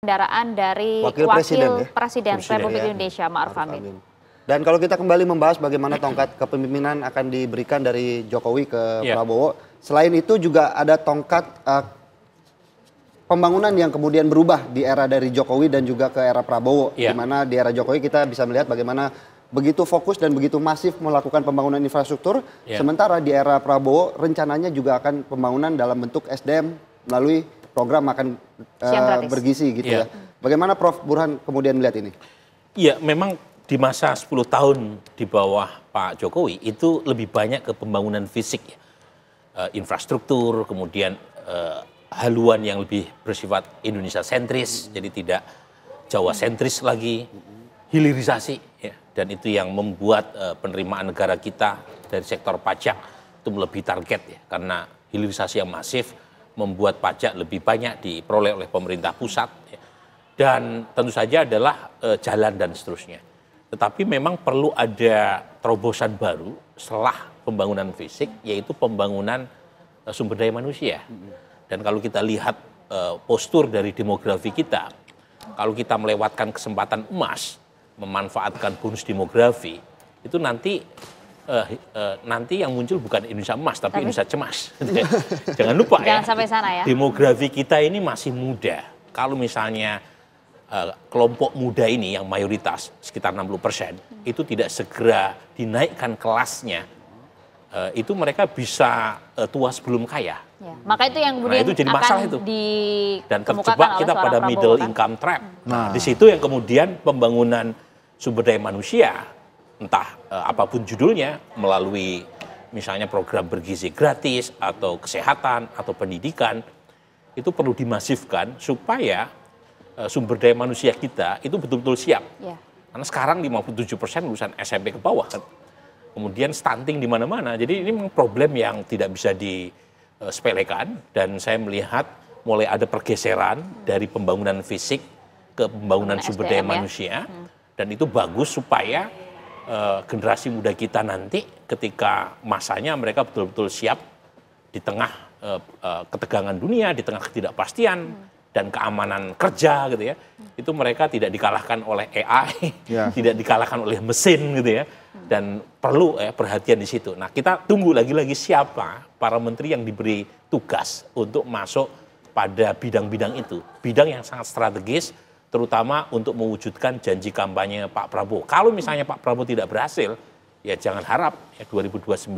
kendaraan dari Wakil Presiden Republik Indonesia, Ma'ruf Amin. Dan kalau kita kembali membahas bagaimana tongkat kepemimpinan akan diberikan dari Jokowi ke Prabowo, selain itu juga ada tongkat pembangunan yang kemudian berubah di era dari Jokowi dan juga ke era Prabowo. Di mana di era Jokowi kita bisa melihat bagaimana begitu fokus dan begitu masif melakukan pembangunan infrastruktur. Sementara di era Prabowo rencananya juga akan pembangunan dalam bentuk SDM melalui program makan bergizi gitu ya. Bagaimana Prof Burhan kemudian melihat ini? Iya, memang di masa 10 tahun di bawah Pak Jokowi itu lebih banyak ke pembangunan fisik ya. Infrastruktur, kemudian haluan yang lebih bersifat Indonesia sentris, jadi tidak Jawa sentris lagi, hilirisasi ya. Dan itu yang membuat penerimaan negara kita dari sektor pajak itu lebih target ya, karena hilirisasi yang masif membuat pajak lebih banyak diperoleh oleh pemerintah pusat ya. Dan tentu saja adalah jalan dan seterusnya. Tetapi memang perlu ada terobosan baru setelah pembangunan fisik, yaitu pembangunan sumber daya manusia. Dan kalau kita lihat postur dari demografi kita, kalau kita melewatkan kesempatan emas, memanfaatkan bonus demografi, itu nanti yang muncul bukan Indonesia emas, tapi Indonesia cemas. Jangan lupa Jangan sampai sana ya. Demografi kita ini masih muda. Kalau misalnya kelompok muda ini yang mayoritas sekitar 60% itu tidak segera dinaikkan kelasnya, itu mereka bisa tua sebelum kaya. Ya. Maka itu yang kemudian itu jadi masalah itu. Dan terjebak kita pada middle income trap. Nah, di situ yang kemudian pembangunan sumber daya manusia, entah apapun judulnya, melalui misalnya program bergizi gratis atau kesehatan atau pendidikan, itu perlu dimasifkan supaya sumber daya manusia kita itu betul-betul siap. Karena sekarang 57% lulusan SMP ke bawah kan. Kemudian stunting di mana-mana. Jadi ini memang problem yang tidak bisa disepelekan, dan saya melihat mulai ada pergeseran dari pembangunan fisik ke pembangunan sumber daya manusia. Dan itu bagus supaya generasi muda kita nanti ketika masanya mereka betul-betul siap di tengah ketegangan dunia, di tengah ketidakpastian dan keamanan kerja gitu ya, itu mereka tidak dikalahkan oleh AI, tidak dikalahkan oleh mesin gitu ya, dan perlu perhatian di situ. Nah, kita tunggu lagi-lagi siapa para menteri yang diberi tugas untuk masuk pada bidang-bidang itu, bidang yang sangat strategis, terutama untuk mewujudkan janji kampanye Pak Prabowo. Kalau misalnya Pak Prabowo tidak berhasil, ya jangan harap ya 2029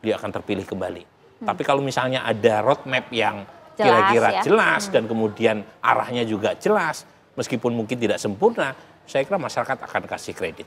beliau akan terpilih kembali. Tapi kalau misalnya ada roadmap yang kira-kira jelas dan kemudian arahnya juga jelas, meskipun mungkin tidak sempurna, saya kira masyarakat akan kasih kredit.